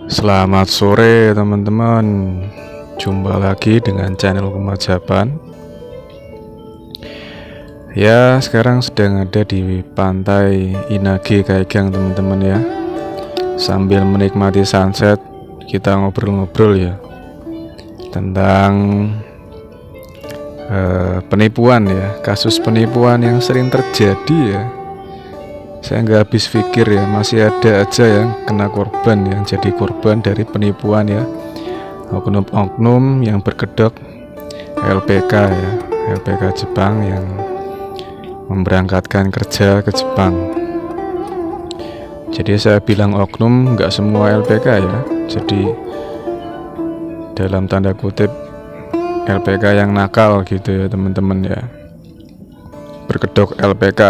Selamat sore teman-teman. Jumpa lagi dengan channel Kemajaban. Ya, sekarang sedang ada di pantai Inage Kaigang teman-teman ya. Sambil menikmati sunset, kita ngobrol-ngobrol ya tentang penipuan ya, kasus penipuan yang sering terjadi ya. Saya nggak habis pikir ya, masih ada aja yang kena korban, yang jadi korban dari penipuan ya. Oknum-oknum yang berkedok LPK ya, LPK Jepang yang memberangkatkan kerja ke Jepang. Jadi saya bilang oknum, nggak semua LPK ya. Jadi dalam tanda kutip LPK yang nakal gitu ya teman-teman ya. Berkedok LPK.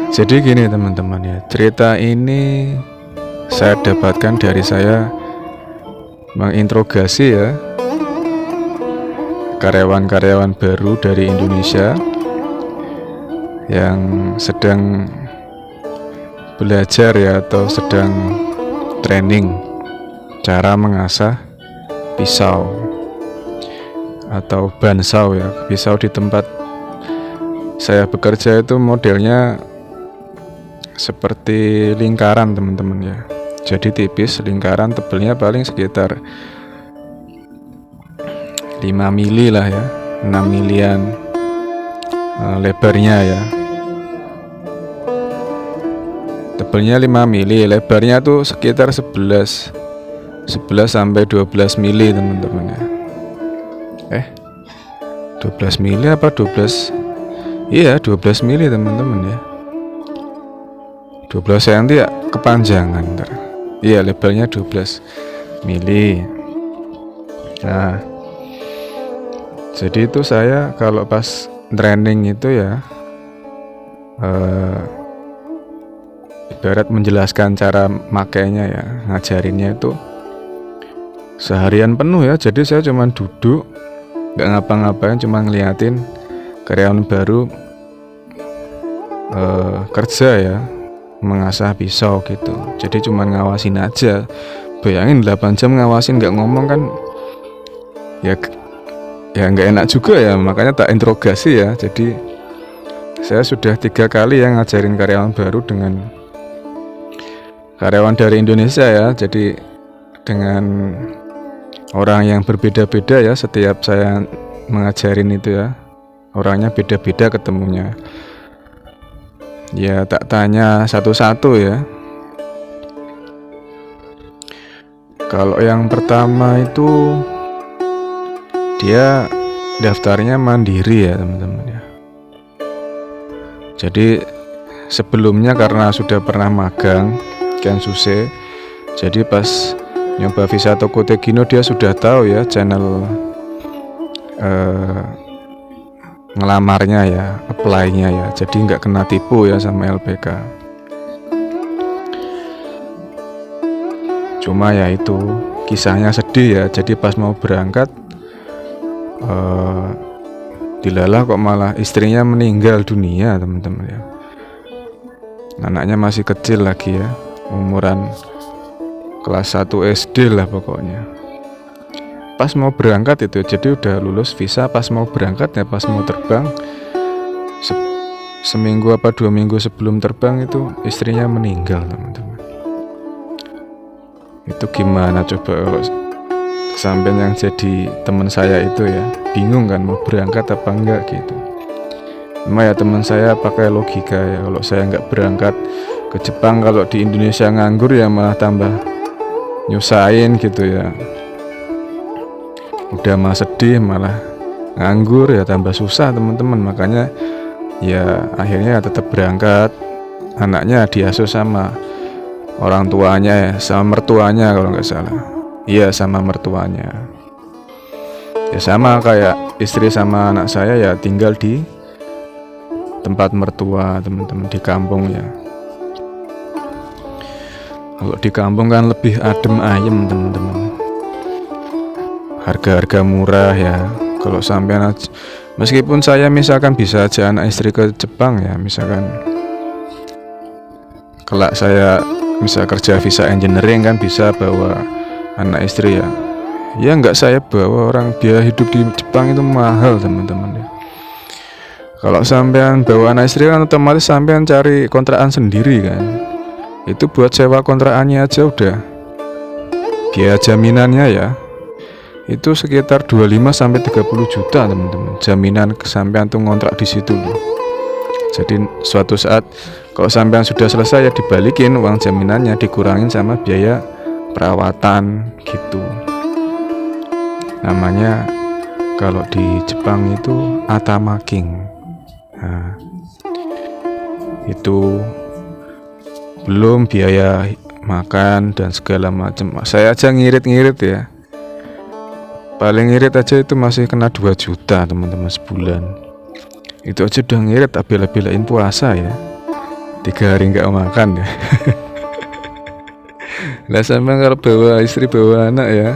Jadi gini teman-teman ya, cerita ini saya dapatkan dari saya menginterogasi ya karyawan-karyawan baru dari Indonesia yang sedang belajar ya atau sedang training cara mengasah pisau atau bansau ya. Pisau di tempat saya bekerja itu modelnya seperti lingkaran teman-teman ya. Jadi tipis, lingkaran, tebelnya paling sekitar 5 mili lah ya, 6 milian lebarnya ya. Tebelnya 5 mili, lebarnya tuh sekitar 11 sampai 12 mili teman-teman ya. 12 mili apa 12? Iya, 12 mili teman-teman ya. 12 cm ya kepanjangan ntar. Iya, lebarnya 12 mili. Nah, jadi itu saya kalau pas training itu ya ibarat menjelaskan cara makainya ya, ngajarinnya itu seharian penuh ya. Jadi saya cuma duduk, nggak ngapa-ngapain, cuma ngeliatin karyawan baru kerja ya, mengasah pisau gitu. Jadi cuma ngawasin aja. Bayangin 8 jam ngawasin nggak ngomong kan ya nggak enak juga ya. Makanya tak interogasi ya. Jadi saya sudah 3 kali yang ngajarin karyawan baru dengan karyawan dari Indonesia ya. Jadi dengan orang yang berbeda-beda ya. Setiap saya mengajarin itu ya, orangnya beda-beda ketemunya. Ya tak tanya satu-satu ya. Kalau yang pertama itu dia daftarnya mandiri ya teman-teman ya. Jadi sebelumnya karena sudah pernah magang Kensuse, jadi pas nyoba visa Tokotegino dia sudah tahu ya channel ngelamarnya ya, apply-nya ya. Jadi nggak kena tipu ya sama LPK. Cuma ya itu kisahnya sedih ya. Jadi pas mau berangkat dilalah kok malah istrinya meninggal dunia teman-teman ya. Anaknya masih kecil lagi ya, umuran kelas 1 SD lah pokoknya. Pas mau berangkat itu, jadi udah lulus visa, pas mau berangkat ya, pas mau terbang seminggu apa 2 minggu sebelum terbang itu istrinya meninggal teman-teman. Itu gimana coba kalau sampai yang jadi teman saya itu ya, bingung kan mau berangkat apa enggak gitu. Cuma ya teman saya pakai logika ya, kalau saya nggak berangkat ke Jepang, kalau di Indonesia nganggur ya malah tambah nyusahin gitu ya. Udah mah sedih malah nganggur ya tambah susah teman-teman. Makanya ya akhirnya tetap berangkat. Anaknya diasuh sama orang tuanya ya, sama mertuanya kalau nggak salah. Iya, sama mertuanya. Ya sama kayak istri sama anak saya ya, tinggal di tempat mertua teman-teman, di kampung ya. Kalau di kampung kan lebih adem ayem teman-teman. Harga-harga murah ya. Kalau sampean meskipun saya misalkan bisa aja anak istri ke Jepang ya, misalkan kelak saya misal kerja visa engineering kan bisa bawa anak istri ya. Ya nggak saya bawa, orang biaya hidup di Jepang itu mahal teman-teman ya. Kalau sampean bawa anak istri kan otomatis sampean cari kontrakan sendiri kan. Itu buat sewa kontrakannya aja udah biaya jaminannya ya. Itu sekitar 25 sampai 30 juta teman-teman. Jaminan sampean tuh ngontrak di situ loh. Jadi suatu saat kalau sampean sudah selesai ya dibalikin uang jaminannya, dikurangin sama biaya perawatan gitu. Namanya kalau di Jepang itu atamaking. Nah, itu belum biaya makan dan segala macam. Saya aja ngirit-ngirit ya. Paling ngirit aja itu masih kena 2 juta teman-teman sebulan. Itu aja udah ngirit, bela-belain puasa ya. 3 hari nggak makan ya. Lah sampai kalau bawa istri bawa anak ya,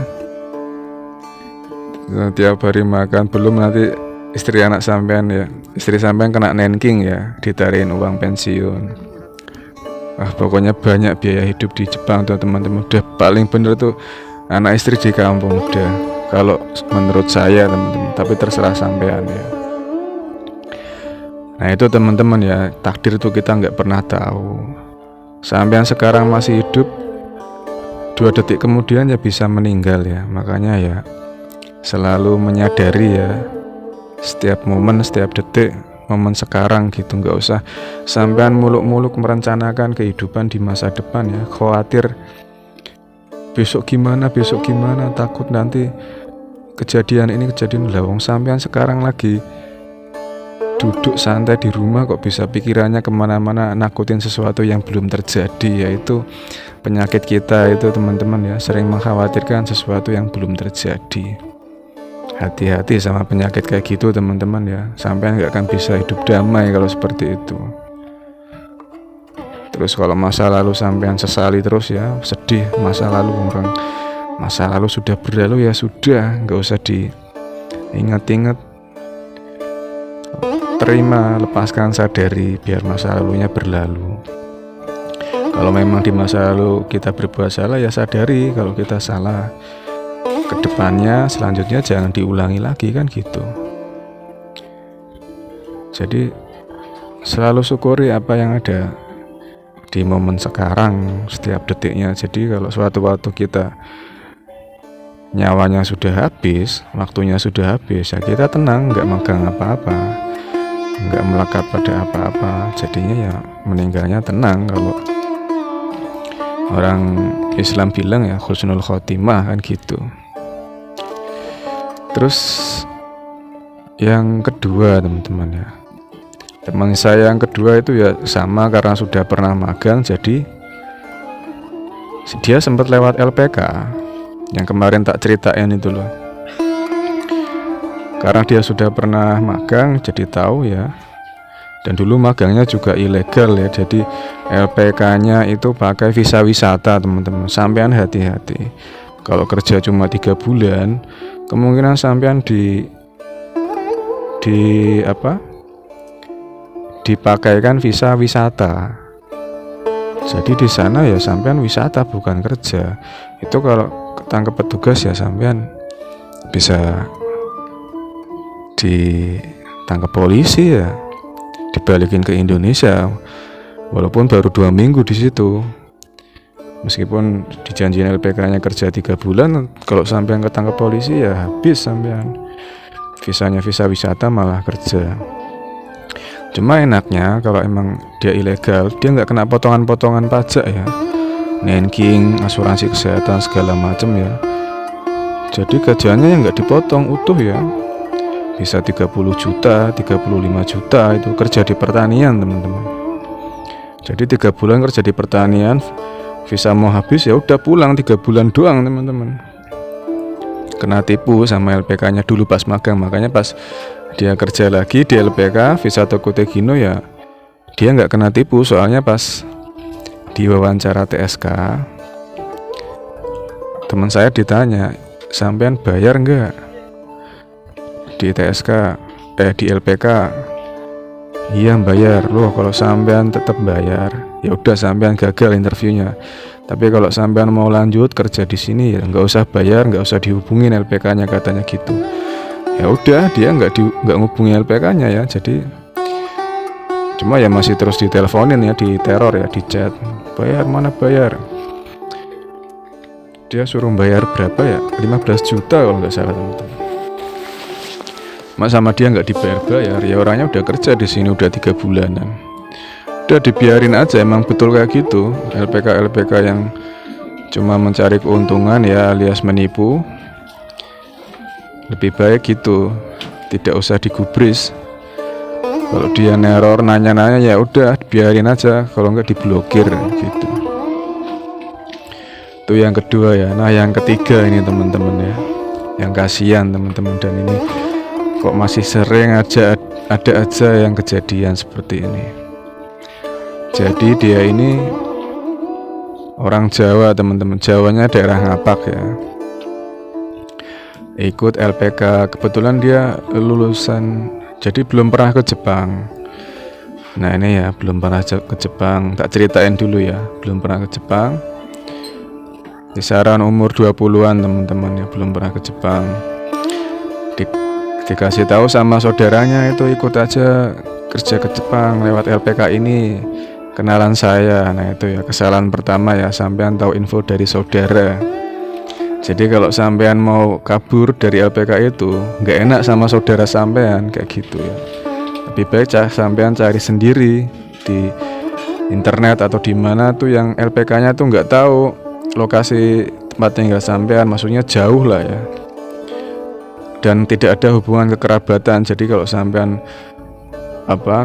tiap hari makan, belum nanti istri anak sampean ya, istri sampean kena nenking ya, ditariin uang pensiun. Pokoknya banyak biaya hidup di Jepang tuh teman-teman. Udah paling bener tuh anak istri di kampung udah, kalau menurut saya teman-teman, tapi terserah sampean ya. Nah itu teman-teman ya, takdir tuh kita nggak pernah tahu. Sampean sekarang masih hidup, 2 detik kemudian ya bisa meninggal ya. Makanya ya selalu menyadari ya, setiap momen, setiap detik, momen sekarang gitu. Nggak usah sampean muluk-muluk merencanakan kehidupan di masa depan ya, khawatir besok gimana, takut nanti kejadian ini kejadian. Lawang sampean sekarang lagi duduk santai di rumah kok bisa pikirannya kemana-mana, nakutin sesuatu yang belum terjadi. Yaitu penyakit kita itu teman-teman ya, sering mengkhawatirkan sesuatu yang belum terjadi. Hati-hati sama penyakit kayak gitu teman-teman ya. Sampai nggak akan bisa hidup damai kalau seperti itu. Terus kalau masa lalu sampean sesali terus ya, sedih masa lalu, orang masa lalu sudah berlalu ya sudah, nggak usah diingat-ingat. Terima, lepaskan, sadari, biar masa lalunya berlalu. Kalau memang di masa lalu kita berbuat salah ya sadari kalau kita salah. Kedepannya selanjutnya jangan diulangi lagi kan gitu. Jadi selalu syukuri apa yang ada di momen sekarang, setiap detiknya. Jadi kalau suatu waktu kita nyawanya sudah habis, waktunya sudah habis, ya kita tenang, nggak megang apa-apa, nggak melekat pada apa-apa. Jadinya ya meninggalnya tenang. Kalau orang Islam bilang ya husnul khotimah kan gitu. Terus yang kedua teman-teman ya, teman saya yang kedua itu ya sama, karena sudah pernah magang, jadi dia sempat lewat LPK yang kemarin tak ceritain itu loh. Karena dia sudah pernah magang jadi tahu ya. Dan dulu magangnya juga ilegal ya, jadi LPK-nya itu pakai visa wisata teman-teman. Sampean hati-hati. Kalau kerja cuma 3 bulan, kemungkinan sampean dipakaikan visa wisata. Jadi di sana ya sampean wisata bukan kerja. Itu kalau ketangkep petugas ya sampean bisa ditangkap polisi ya, dibalikin ke Indonesia. Walaupun baru 2 minggu di situ. Meskipun dijanjiin LPK-nya kerja 3 bulan, kalau sampean ketangkep polisi ya habis sampean. Visanya visa wisata malah kerja. Cuma enaknya kalau emang dia ilegal, dia nggak kena potongan-potongan pajak ya, nenking, asuransi kesehatan segala macem ya. Jadi gajiannya yang nggak dipotong utuh ya. Bisa 30 juta, 35 juta itu kerja di pertanian teman-teman. Jadi 3 bulan kerja di pertanian, visa mau habis ya udah pulang 3 bulan doang teman-teman. Kena tipu sama LPK-nya dulu pas magang, makanya pas dia kerja lagi di LPK visa Tokutegino ya dia nggak kena tipu. Soalnya pas di wawancara TSK teman saya ditanya, sampean bayar nggak di TSK di LPK? Iya bayar. Loh kalau sampean tetap bayar ya udah sampean gagal interviewnya. Tapi kalau sampean mau lanjut kerja di sini ya nggak usah bayar, nggak usah dihubungin LPK-nya, katanya gitu. Ya udah, dia nggak ngubungi LPK-nya ya. Jadi cuma ya masih terus diteleponin ya, diteror ya, di chat. Bayar, mana bayar? Dia suruh bayar berapa ya? 15 juta kalau nggak salah, teman-teman. Mas sama dia nggak dibayar-bayar, ya orangnya udah kerja di sini udah 3 bulanan. Udah dibiarin aja, emang betul kayak gitu. LPK yang cuma mencari keuntungan ya alias menipu, lebih baik gitu, tidak usah digubris. Kalau dia neror nanya-nanya ya udah biarin aja, kalau nggak diblokir gitu. Itu yang kedua ya. Nah yang ketiga ini teman-teman ya, yang kasihan teman-teman, dan ini kok masih sering ada aja yang kejadian seperti ini. Jadi dia ini orang Jawa teman-teman, Jawanya daerah Ngapak ya. Ikut LPK, kebetulan dia lulusan, jadi belum pernah ke Jepang. Nah ini ya, belum pernah ke Jepang. Tak ceritain dulu ya, belum pernah ke Jepang. Kisaran umur 20-an teman-teman ya, belum pernah ke Jepang. Dikasih tahu sama saudaranya itu ikut aja kerja ke Jepang lewat LPK ini, kenalan saya. Nah itu ya kesalahan pertama ya, sampean tahu info dari saudara. Jadi kalau sampean mau kabur dari LPK itu nggak enak sama saudara sampean kayak gitu ya. Lebih baik sampean cari sendiri di internet atau di mana tuh yang LPK-nya tuh nggak tahu lokasi tempat tinggal sampean, maksudnya jauh lah ya. Dan tidak ada hubungan kekerabatan. Jadi kalau sampean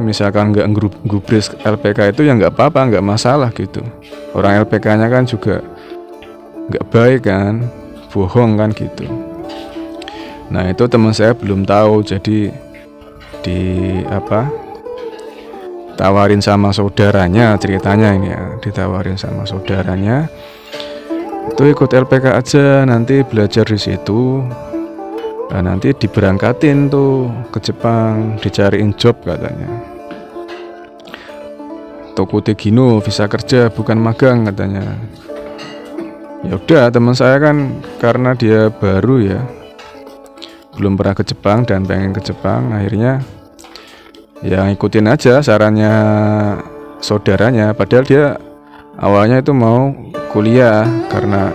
misalkan nggak gubris LPK itu ya nggak apa-apa, nggak masalah gitu. Orang LPK-nya kan juga nggak baik kan, bohong kan gitu. Nah itu teman saya belum tahu, jadi tawarin sama saudaranya, ceritanya ini ya, ditawarin sama saudaranya itu ikut LPK aja, nanti belajar di situ. Nah, nanti diberangkatin tuh ke Jepang, dicariin job katanya. Toko Tegino, visa kerja bukan magang katanya. Ya udah, teman saya kan karena dia baru ya, belum pernah ke Jepang dan pengen ke Jepang, akhirnya ya ngikutin aja sarannya saudaranya. Padahal dia awalnya itu mau kuliah karena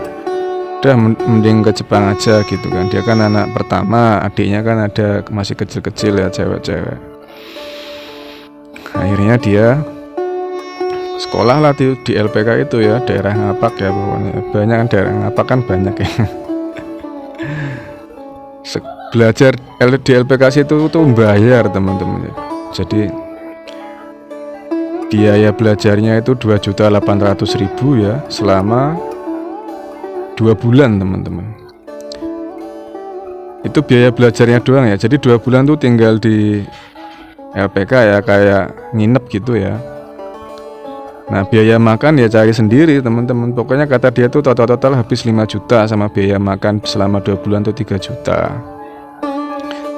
udah mending ke Jepang aja gitu kan. Dia kan anak pertama, adiknya kan ada masih kecil-kecil ya, cewek-cewek. Akhirnya dia sekolah lah di LPK itu ya, daerah Ngapak ya pokoknya. Banyak kan daerah Ngapak kan banyak ya. Belajar di LPK itu tuh bayar teman-teman. Jadi biaya belajarnya itu 2.800.000 ya selama 2 bulan teman-teman. Itu biaya belajarnya doang ya. Jadi 2 bulan tuh tinggal di LPK ya, kayak nginep gitu ya. Nah biaya makan ya cari sendiri teman-teman. Pokoknya kata dia tuh total habis 5 juta sama biaya makan selama 2 bulan tuh 3 juta.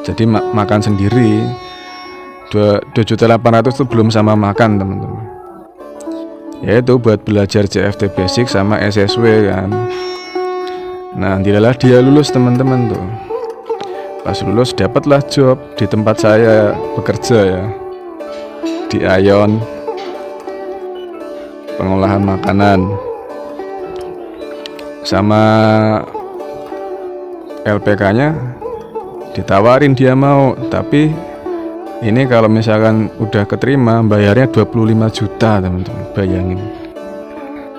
Jadi makan sendiri 2.800.000 tuh belum sama makan teman-teman. Ya itu buat belajar CFT Basic sama SSW kan. Nah, dilalah dia lulus teman-teman tuh. Pas lulus dapatlah job di tempat saya bekerja ya, di Aeon, pengolahan makanan. Sama LPK-nya ditawarin dia mau, tapi ini kalau misalkan udah keterima bayarnya 25 juta teman-teman. Bayangin,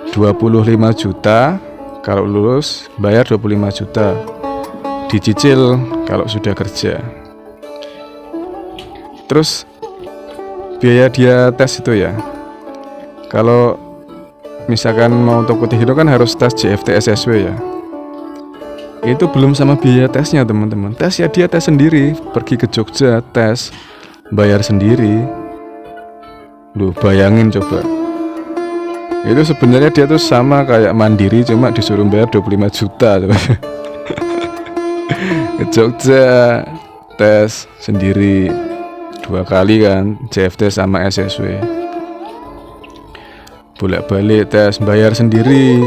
25 juta kalau lulus, bayar 25 juta, dicicil kalau sudah kerja. Terus biaya dia tes itu ya, kalau misalkan mau Toko Tegino kan harus tes CFT SSW ya. Itu belum sama biaya tesnya teman-teman. Tes ya dia tes sendiri, pergi ke Jogja tes, bayar sendiri. Loh bayangin coba. Itu sebenarnya dia tuh sama kayak mandiri, cuma disuruh bayar 25 juta coba. Ke Jogja tes sendiri 2 kali kan, CFT sama SSW. bolak-balik tes, bayar sendiri,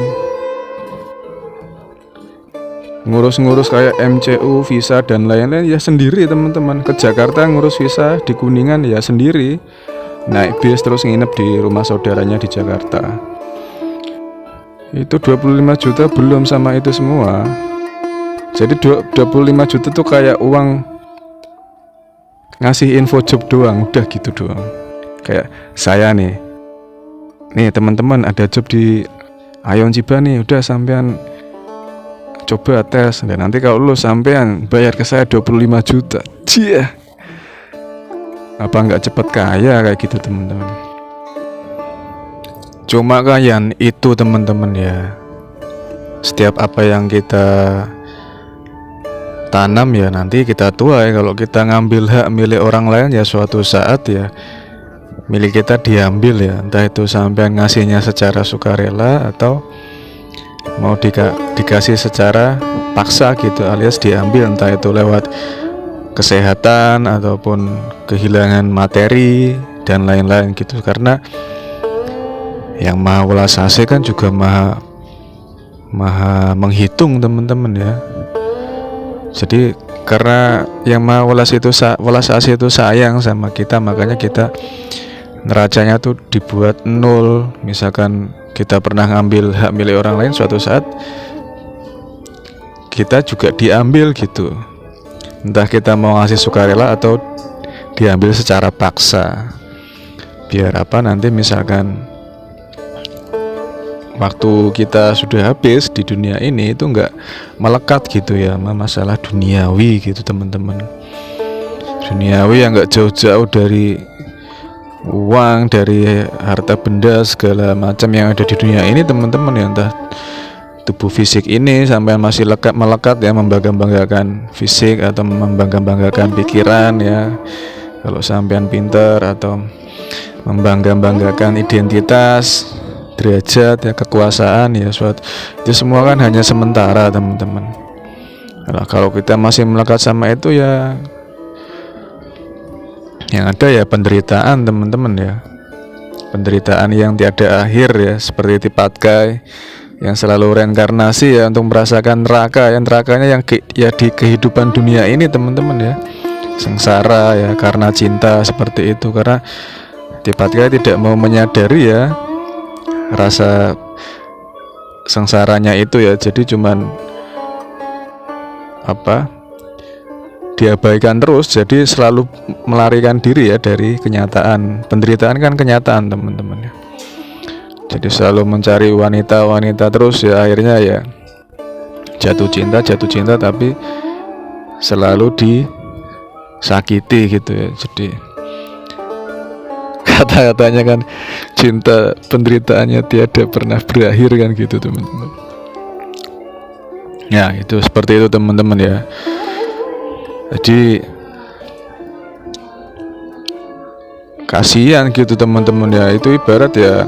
ngurus-ngurus kayak MCU, visa dan lain-lain ya sendiri teman-teman. Ke Jakarta ngurus visa, di Kuningan ya sendiri, naik bis terus nginep di rumah saudaranya di Jakarta. Itu 25 juta belum sama itu semua. Jadi 25 juta tuh kayak uang ngasih info job doang, udah gitu doang. Kayak saya nih teman-teman ada job di Ayon Ciba nih, udah sampean coba tes, dan nanti kalau lu sampean bayar ke saya 25 juta. Cia, apa nggak cepet kaya kayak gitu teman-teman. Cuma kayak itu teman-teman ya, setiap apa yang kita tanam ya nanti kita tuai. Kalau kita ngambil hak milik orang lain ya suatu saat ya milik kita diambil ya, entah itu sampean ngasihnya secara sukarela atau mau dikasih secara paksa gitu, alias diambil entah itu lewat kesehatan ataupun kehilangan materi dan lain-lain gitu. Karena yang maha welas asih kan juga maha menghitung teman-teman ya. Jadi karena yang maha welas asih itu sayang sama kita, makanya kita neracanya tuh dibuat nol. Misalkan kita pernah ngambil hak milik orang lain, suatu saat kita juga diambil gitu, entah kita mau ngasih sukarela atau diambil secara paksa. Biar apa, nanti misalkan waktu kita sudah habis di dunia ini itu nggak melekat gitu ya masalah duniawi gitu teman-teman. Duniawi yang nggak jauh-jauh dari uang, dari harta benda segala macam yang ada di dunia ini teman-teman ya. Entah tubuh fisik ini sampai masih melekat ya, membangga-banggakan fisik atau membangga-banggakan pikiran ya, kalau sampean pinter, atau membangga-banggakan identitas, derajat ya, kekuasaan ya, suatu itu semua kan hanya sementara teman-teman. Nah, kalau kita masih melekat sama itu ya yang ada ya penderitaan teman-teman ya, penderitaan yang tiada akhir ya, seperti Tipatkai yang selalu reinkarnasi ya untuk merasakan neraka, yang nerakanya yang ya di kehidupan dunia ini teman-teman ya, sengsara ya karena cinta seperti itu. Karena Tipatkai tidak mau menyadari ya rasa sengsaranya itu ya, jadi cuman diabaikan terus, jadi selalu melarikan diri ya dari kenyataan. Penderitaan kan kenyataan teman-teman ya, jadi selalu mencari wanita terus ya, akhirnya ya jatuh cinta tapi selalu disakiti gitu ya. Jadi kata-katanya kan cinta penderitaannya tiada pernah berakhir kan gitu teman-teman. Ya itu seperti itu teman-teman ya. Jadi kasihan gitu teman-teman ya. Itu ibarat ya,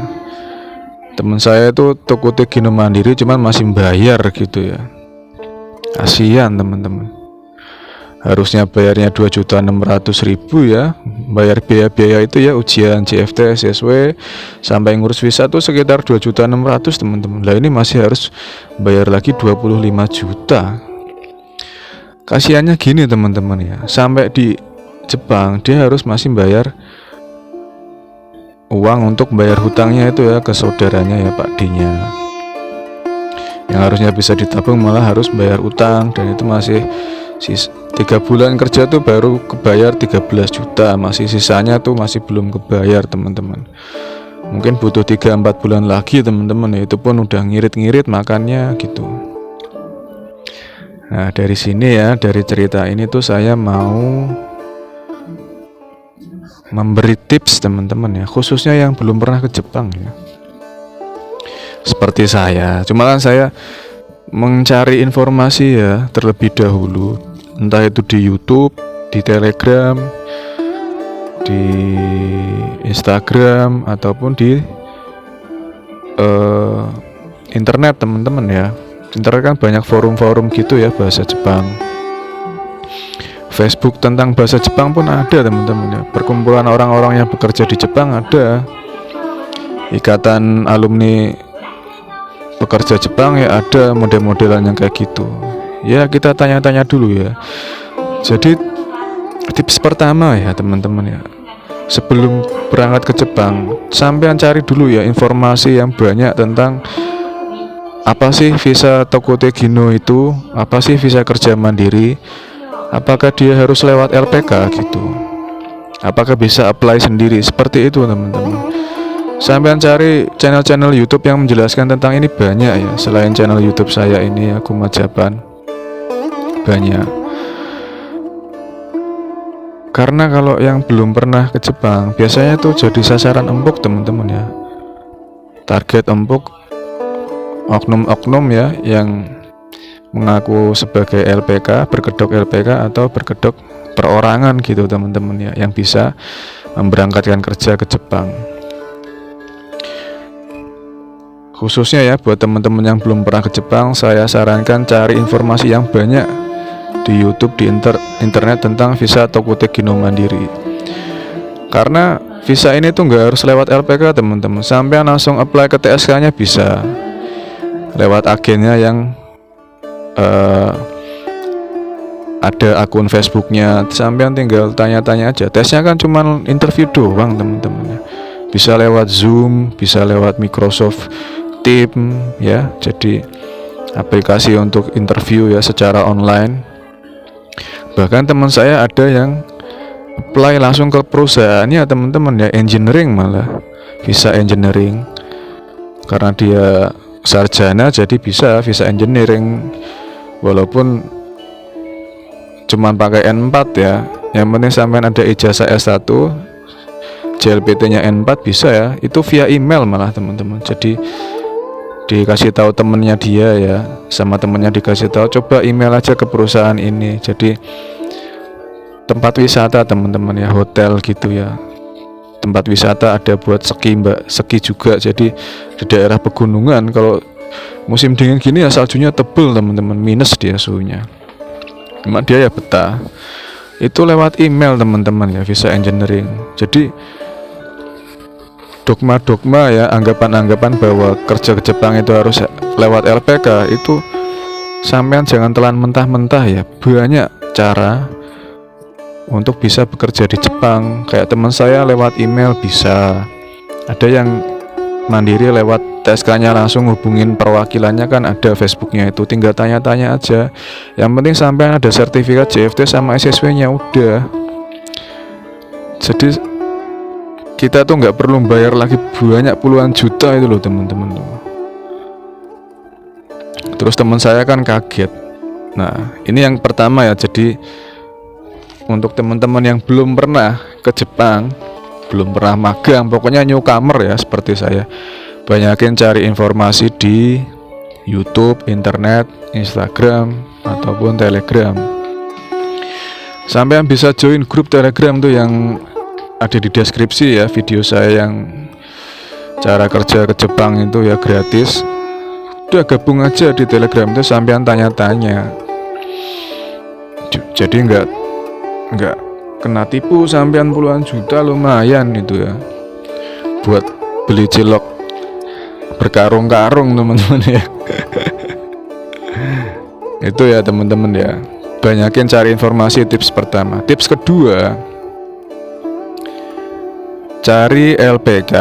teman saya itu Tokote Gino Mandiri cuman masih bayar gitu ya. Kasihan teman-teman. Harusnya bayarnya 2.600.000 ya. Bayar biaya-biaya itu ya, ujian CFT, SSW sampai ngurus visa tuh sekitar 2.600.000 teman-teman. Lah ini masih harus bayar lagi 25 juta. Kasihannya gini teman-teman ya, sampai di Jepang dia harus masih bayar uang untuk bayar hutangnya itu ya ke saudaranya ya, Pak D-nya, yang harusnya bisa ditabung malah harus bayar utang. Dan itu masih 3 bulan kerja tuh baru kebayar 13 juta, masih sisanya tuh masih belum kebayar teman-teman. Mungkin butuh 3-4 bulan lagi teman-teman ya, itu pun udah ngirit-ngirit makannya gitu. Nah dari sini ya, dari cerita ini tuh saya mau memberi tips teman-teman ya, khususnya yang belum pernah ke Jepang ya, seperti saya. Cuma kan saya mencari informasi ya terlebih dahulu, entah itu di YouTube, di Telegram, di Instagram, ataupun di internet teman-teman ya. Internet kan banyak forum-forum gitu ya bahasa Jepang. Facebook tentang bahasa Jepang pun ada teman-teman ya. Perkumpulan orang-orang yang bekerja di Jepang ada. ikatan alumni pekerja Jepang ya ada model-modelan yang kayak gitu. Ya kita tanya-tanya dulu ya. Jadi tips pertama ya teman-teman ya, sebelum berangkat ke Jepang, sampean cari dulu ya informasi yang banyak tentang apa sih visa Tokote Gino itu, apa sih visa kerja mandiri, apakah dia harus lewat LPK gitu, apakah bisa apply sendiri, seperti itu teman-teman. Sampean cari channel-channel YouTube yang menjelaskan tentang ini banyak ya, selain channel YouTube saya ini ya, Kuma Japan, banyak. Karena kalau yang belum pernah ke Jepang biasanya tuh jadi sasaran empuk teman-teman ya. Target empuk oknum-oknum ya yang mengaku sebagai LPK, berkedok LPK atau berkedok perorangan gitu teman-teman ya, yang bisa memberangkatkan kerja ke Jepang. Khususnya ya buat teman-teman yang belum pernah ke Jepang, saya sarankan cari informasi yang banyak di YouTube, di internet tentang visa Tokote Gino mandiri. Karena visa ini tuh nggak harus lewat LPK teman-teman, sampai langsung apply ke TSK-nya bisa lewat agennya yang ada akun Facebooknya. Sampean tinggal tanya-tanya aja, tesnya kan cuma interview doang teman-teman ya. Bisa lewat Zoom, bisa lewat Microsoft Teams ya, jadi aplikasi untuk interview ya secara online. Bahkan teman saya ada yang apply langsung ke perusahaannya teman-teman ya, engineering, malah visa engineering, karena dia sarjana jadi bisa visa engineering walaupun cuman pakai N4 ya, yang penting sampean ada ijazah S1, JLPT nya N4 bisa ya, itu via email malah teman-teman. Jadi dikasih tahu temennya dia ya, sama temennya dikasih tahu coba email aja ke perusahaan ini. Jadi tempat wisata teman-teman ya, hotel gitu ya, tempat wisata ada buat ski juga. Jadi di daerah pegunungan kalau musim dingin gini ya saljunya tebel teman-teman, minus dia suhunya, cuma dia ya betah. Itu lewat email teman-teman ya, visa engineering. Jadi dogma-dogma ya, anggapan-anggapan bahwa kerja ke Jepang itu harus lewat LPK itu sampean jangan telan mentah-mentah ya. Banyak cara untuk bisa bekerja di Jepang. Kayak teman saya lewat email bisa, ada yang mandiri lewat TSK-nya langsung hubungin perwakilannya, kan ada Facebooknya itu, tinggal tanya-tanya aja. Yang penting sampean ada sertifikat JFT sama SSW-nya udah. Jadi kita tuh nggak perlu bayar lagi banyak puluhan juta itu loh teman-teman tuh. Terus teman saya kan kaget. Nah ini yang pertama ya. Jadi untuk teman-teman yang belum pernah ke Jepang, belum pernah magang, pokoknya newcomer ya seperti saya, banyakin cari informasi di YouTube, internet, Instagram ataupun Telegram. Sampai bisa join grup Telegram tuh yang ada di deskripsi ya, video saya yang cara kerja ke Jepang itu ya gratis. Udah gabung aja di Telegram itu, sampean tanya-tanya. Jadi nggak kena tipu sampean puluhan juta, lumayan itu ya buat beli cilok berkarung-karung teman-teman ya. Itu ya teman-teman ya, banyakin cari informasi. Tips pertama. Tips kedua, cari LPK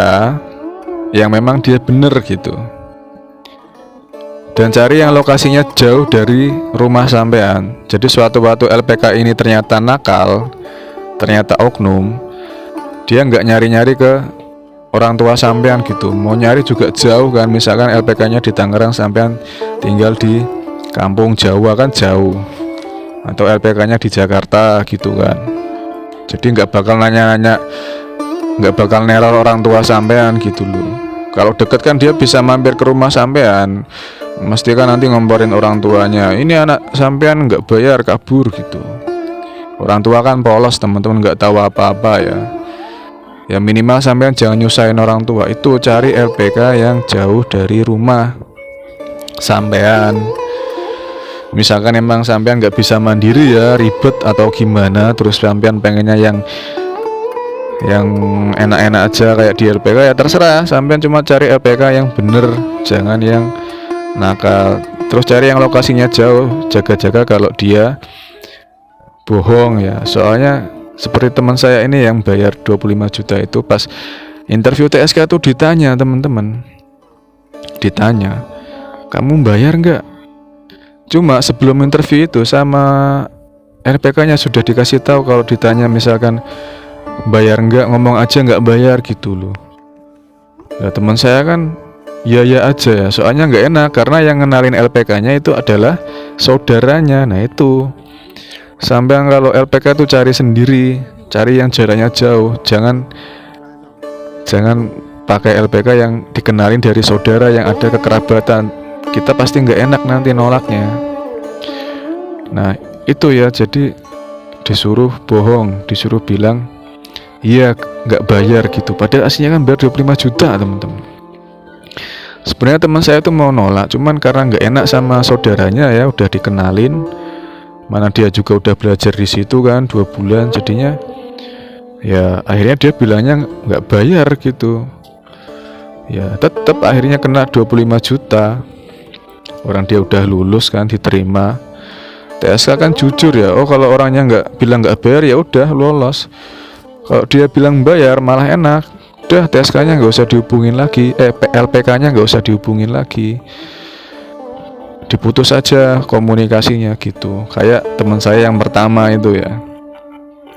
yang memang dia bener gitu, dan cari yang lokasinya jauh dari rumah sampean. Jadi suatu waktu LPK ini ternyata nakal, ternyata oknum, dia nggak nyari-nyari ke orang tua sampean gitu, mau nyari juga jauh kan. Misalkan LPK-nya di Tangerang, sampean tinggal di kampung Jawa kan jauh, atau LPK-nya di Jakarta gitu kan. Jadi nggak bakal nanya-nanya, nggak bakal neror orang tua sampean gitu loh. Kalau deket kan dia bisa mampir ke rumah sampean, mesti kan nanti ngomporin orang tuanya, ini anak sampean nggak bayar kabur gitu. Orang tua kan polos teman-teman, nggak tahu apa-apa ya. Ya minimal sampean jangan nyusahin orang tua. Itu cari LPK yang jauh dari rumah sampean. Misalkan emang sampean nggak bisa mandiri ya, ribet atau gimana, terus sampean pengennya yang yang enak-enak aja kayak di LPK, ya terserah sampean, cuma cari LPK yang bener, jangan yang nakal. Terus cari yang lokasinya jauh, jaga-jaga kalau dia bohong ya. Soalnya seperti teman saya ini yang bayar 25 juta itu, pas interview TSK tuh ditanya, teman-teman, ditanya, kamu bayar nggak? Cuma sebelum interview itu sama LPK-nya sudah dikasih tahu kalau ditanya misalkan bayar nggak, ngomong aja nggak bayar gitu loh. Ya teman saya kan ya aja ya, soalnya nggak enak karena yang ngenalin LPK-nya itu adalah saudaranya. Nah itu, sampai kalau LPK tuh cari sendiri, cari yang jaraknya jauh, jangan pakai LPK yang dikenalin dari saudara yang ada kekerabatan. Kita pasti nggak enak nanti nolaknya. Nah itu ya, jadi disuruh bohong, disuruh bilang iya nggak bayar gitu, padahal aslinya kan bayar 25 juta teman-teman. Sebenarnya teman saya tuh mau nolak, cuman karena nggak enak sama saudaranya ya, udah dikenalin, mana dia juga udah belajar di situ kan 2 bulan, jadinya ya akhirnya dia bilangnya nggak bayar gitu. Ya tetap akhirnya kena 25 juta. Orang dia udah lulus kan, diterima. TSK kan jujur ya, oh kalau orangnya bilang nggak bayar ya udah lolos. Kalau dia bilang bayar malah enak, udah TSK-nya nggak usah dihubungin lagi, LPK-nya nggak usah dihubungin lagi, diputus aja komunikasinya gitu. Kayak teman saya yang pertama itu ya,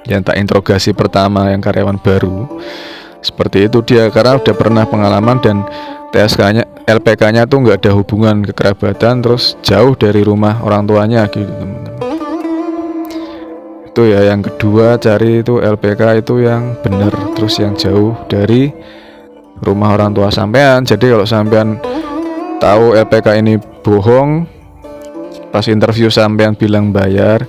yang tak interogasi pertama, yang karyawan baru, seperti itu dia, karena udah pernah pengalaman dan TSK-nya, LPK-nya tuh nggak ada hubungan kekerabatan, terus jauh dari rumah orang tuanya gitu teman-teman. Itu ya yang kedua, cari itu LPK itu yang bener, terus yang jauh dari rumah orang tua sampean. Jadi kalau sampean tahu LPK ini bohong, pas interview sampean bilang bayar,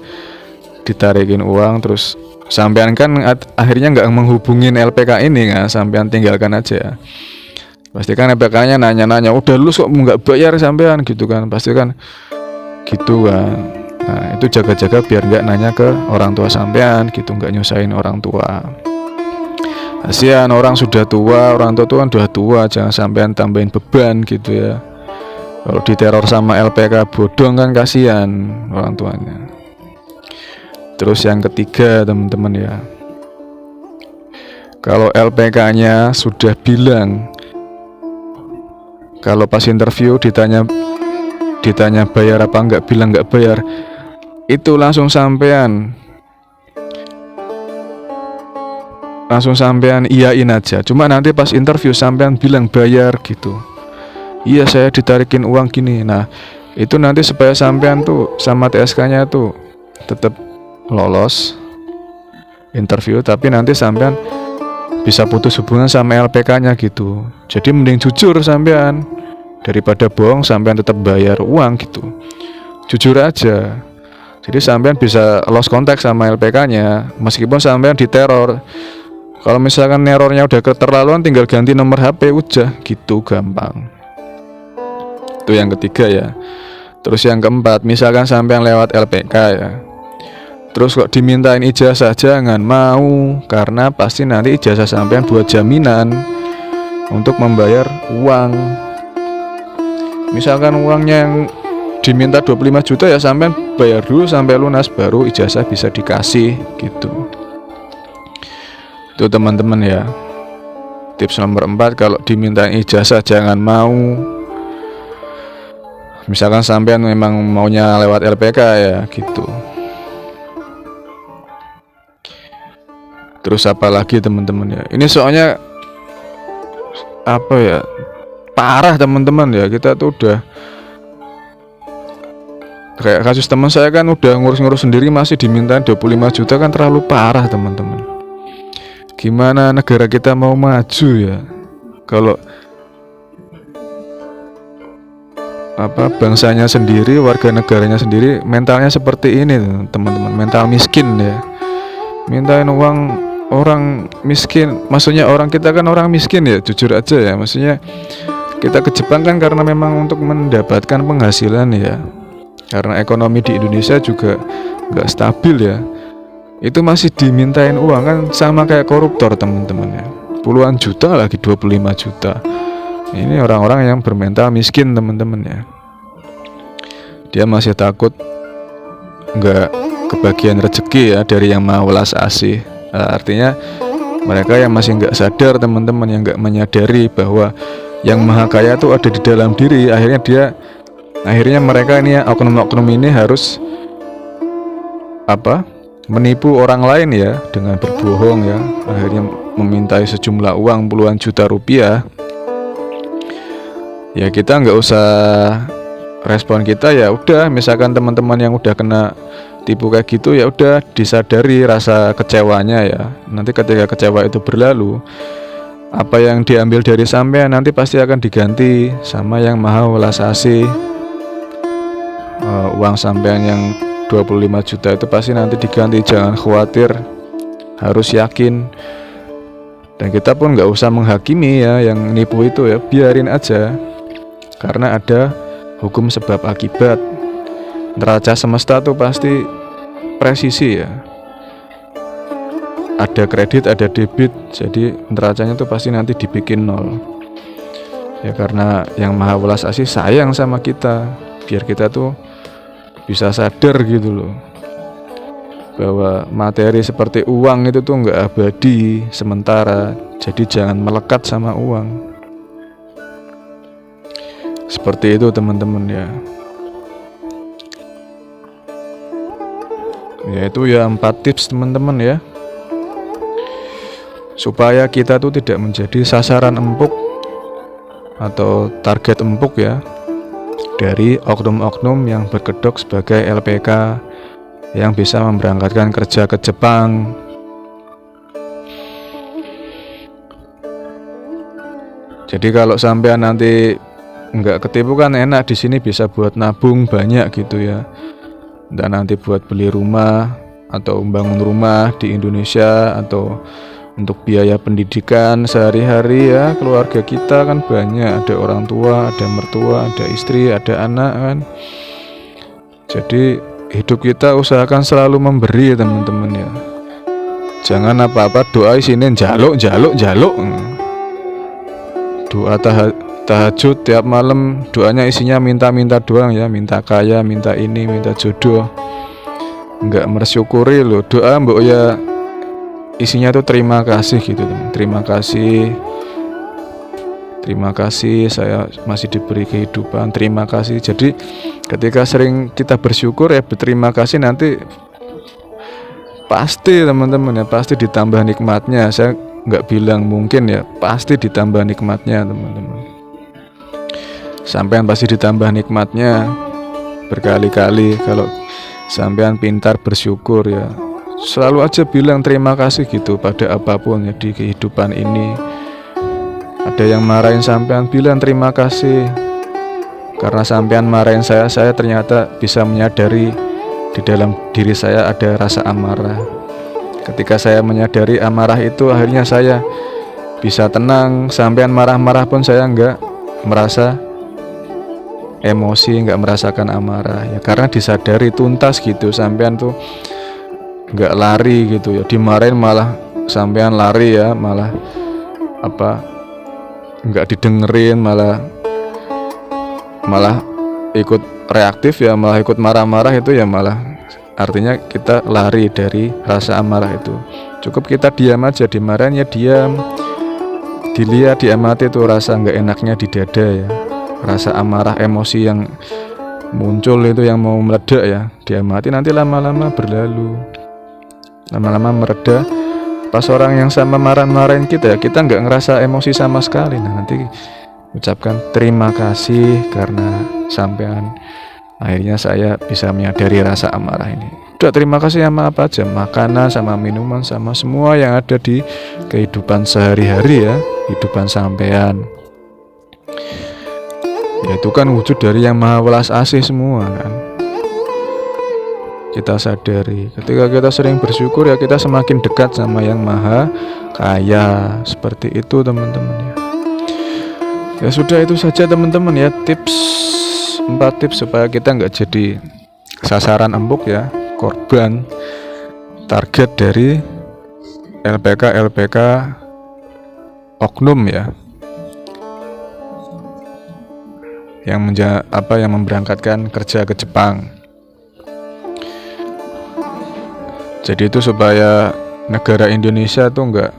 ditarikin uang, terus sampean kan akhirnya nggak menghubungin LPK ini kan, sampean tinggalkan aja. Pasti kan LPK-nya nanya-nanya, udah lulus kok nggak bayar sampean gitu kan, pasti kan gitu kan. Nah itu jaga-jaga biar nggak nanya ke orang tua sampean gitu, nggak nyusahin orang tua. Kasihan orang sudah tua, orang tua kan udah tua, jangan sampean tambahin beban gitu ya. Kalau diteror sama LPK bodong kan kasihan orang tuanya. Terus yang ketiga teman-teman ya, kalau LPK-nya sudah bilang, kalau pas interview ditanya bayar apa enggak, bilang enggak bayar, itu langsung sampean iyain aja. Cuma nanti pas interview sampean bilang bayar gitu, iya saya ditarikin uang gini. Nah itu nanti supaya sampean tuh sama TSK-nya tuh tetap lolos interview, tapi nanti sampean bisa putus hubungan sama LPK-nya gitu. Jadi mending jujur sampean daripada bohong, sampean tetap bayar uang gitu. Jujur aja. Jadi sampean bisa lost contact sama LPK-nya meskipun sampean diteror. Kalau misalkan nerornya udah keterlaluan, tinggal ganti nomor HP udah gitu, gampang. Itu yang ketiga ya. Terus yang keempat, misalkan sampean lewat LPK ya, terus kok dimintain ijazah, jangan mau, karena pasti nanti ijazah sampean buat jaminan untuk membayar uang. Misalkan uangnya yang diminta 25 juta ya sampean bayar dulu sampai lunas, baru ijazah bisa dikasih gitu. Itu teman-teman ya, tips nomor 4, kalau diminta ijazah jangan mau. Misalkan sampean memang maunya lewat LPK ya gitu. Terus apa lagi teman-teman ya, ini soalnya apa ya, parah teman-teman ya. Kita tuh udah kayak kasus teman saya kan, udah ngurus-ngurus sendiri masih diminta 25 juta kan, terlalu parah teman-teman. Gimana negara kita mau maju ya kalau bangsanya sendiri, warga negaranya sendiri mentalnya seperti ini teman-teman, mental miskin ya. Mintain uang orang miskin, maksudnya orang kita kan orang miskin ya, jujur aja ya, maksudnya kita ke Jepang kan karena memang untuk mendapatkan penghasilan ya, karena ekonomi di Indonesia juga nggak stabil ya. itu masih dimintain uang, kan sama kayak koruptor teman-teman ya. Puluhan juta lagi 25 juta. Ini orang-orang yang bermental miskin teman-teman ya. Dia masih takut nggak kebagian rezeki ya dari Yang Maha Welas Asih. Artinya mereka yang masih nggak sadar teman-teman, yang nggak menyadari bahwa Yang Maha Kaya itu ada di dalam diri. Akhirnya mereka ini ya, oknum-oknum ini harus menipu orang lain ya dengan berbohong ya. Akhirnya memintai sejumlah uang puluhan juta rupiah. Ya kita nggak usah respon kita, ya udah, misalkan teman-teman yang udah kena tipu kayak gitu ya udah disadari rasa kecewanya ya. Nanti ketika kecewa itu berlalu, apa yang diambil dari sampean nanti pasti akan diganti sama Yang Maha Welas Asih. Uang sampean yang 25 juta itu pasti nanti diganti, jangan khawatir, harus yakin. Dan kita pun nggak usah menghakimi ya yang nipu itu ya, biarin aja, karena ada hukum sebab akibat. Neraca semesta tuh pasti presisi ya, ada kredit ada debit, jadi neracanya tuh pasti nanti dibikin nol ya, karena Yang Maha Welas Asih sayang sama kita, biar kita tuh bisa sadar gitu loh, bahwa materi seperti uang itu tuh nggak abadi, sementara. Jadi jangan melekat sama uang. Seperti itu teman-teman ya. Yaitu ya 4 tips teman-teman ya, supaya kita tuh tidak menjadi sasaran empuk atau target empuk ya dari oknum-oknum yang berkedok sebagai LPK yang bisa memberangkatkan kerja ke Jepang. Jadi kalau sampean nanti nggak ketipu kan enak, di sini bisa buat nabung banyak gitu ya, dan nanti buat beli rumah atau membangun rumah di Indonesia, atau untuk biaya pendidikan sehari-hari ya. Keluarga kita kan banyak, ada orang tua, ada mertua, ada istri, ada anak kan. Jadi hidup kita usahakan selalu memberi teman-teman ya. Jangan apa-apa doa sini jaluk. Doa tahajud tiap malam, doanya isinya minta-minta doang ya, minta kaya, minta ini, minta jodoh. Enggak bersyukuri loh. Doa mbok ya isinya tuh terima kasih gitu teman. Terima kasih saya masih diberi kehidupan, terima kasih. Jadi ketika sering kita bersyukur ya, berterima kasih, nanti pasti teman-teman ya, pasti ditambah nikmatnya. Saya nggak bilang mungkin ya, pasti ditambah nikmatnya teman-teman. Sampean pasti ditambah nikmatnya berkali-kali kalau sampean pintar bersyukur ya. Selalu aja bilang terima kasih gitu pada apapun ya di kehidupan ini. Ada yang marahin sampean, bilang terima kasih. Karena sampean marahin saya ternyata bisa menyadari di dalam diri saya ada rasa amarah. Ketika saya menyadari amarah itu, akhirnya saya bisa tenang. Sampean marah-marah pun saya nggak merasa emosi, nggak merasakan amarah ya, karena disadari tuntas gitu. Sampean tuh nggak lari gitu ya, dimarahin malah sampean lari ya, malah nggak didengerin, malah ikut reaktif ya, malah ikut marah-marah, itu ya malah artinya kita lari dari rasa amarah itu. Cukup kita diam aja, dimarahin ya diam, dilihat, diamati tuh rasa nggak enaknya di dada ya, rasa amarah, emosi yang muncul itu yang mau meledak ya, diamati, nanti lama-lama berlalu, lama-lama mereda. Pas orang yang sama marah-marahin kita ya, kita nggak ngerasa emosi sama sekali. Nah nanti ucapkan terima kasih karena sampean akhirnya saya bisa menyadari rasa amarah ini. Udah, terima kasih sama apa aja, makanan sama minuman sama semua yang ada di kehidupan sehari-hari ya, kehidupan sampean. Ya itu kan wujud dari Yang Maha Welas Asih semua kan. Kita sadari, ketika kita sering bersyukur ya, kita semakin dekat sama Yang Maha Kaya. Seperti itu teman-teman ya. Ya sudah, itu saja teman-teman ya, 4 tips supaya kita nggak jadi sasaran empuk ya, korban target dari LPK oknum ya, yang yang memberangkatkan kerja ke Jepang. Jadi itu supaya negara Indonesia tuh nggak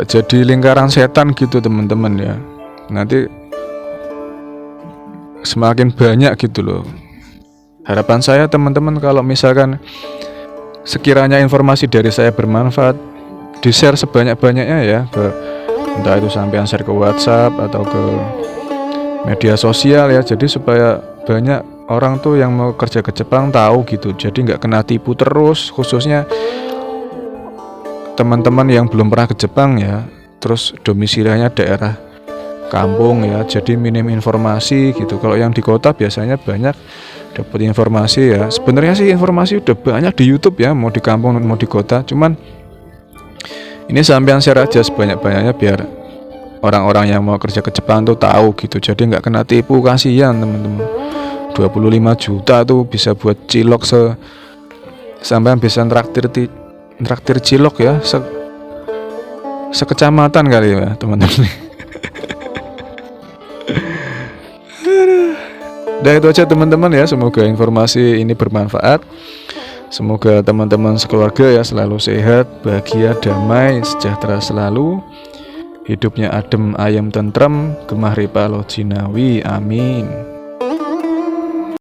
jadi lingkaran setan gitu teman-teman ya. Nanti semakin banyak gitu loh. Harapan saya teman-teman, kalau misalkan sekiranya informasi dari saya bermanfaat, di-share sebanyak-banyaknya ya, ke entah itu sampean share ke WhatsApp atau ke media sosial ya. Jadi supaya banyak orang tuh yang mau kerja ke Jepang tahu gitu. Jadi nggak kena tipu terus, khususnya teman-teman yang belum pernah ke Jepang ya, terus domisilinya daerah kampung ya, jadi minim informasi gitu. Kalau yang di kota biasanya banyak dapat informasi ya. Sebenarnya sih informasi udah banyak di YouTube ya, mau di kampung mau di kota. Cuman ini sampean share aja sebanyak-banyaknya biar orang-orang yang mau kerja ke Jepang tuh tahu gitu. Jadi nggak kena tipu, kasihan teman-teman. 25 juta tuh bisa buat cilok sampean bisa traktir cilok ya sekecamatan kali ya teman-teman. Udah itu aja teman-teman ya, semoga informasi ini bermanfaat. Semoga teman-teman sekeluarga ya selalu sehat, bahagia, damai, sejahtera selalu. Hidupnya adem, ayem, tentrem, gemah ripa lo jinawi, amin.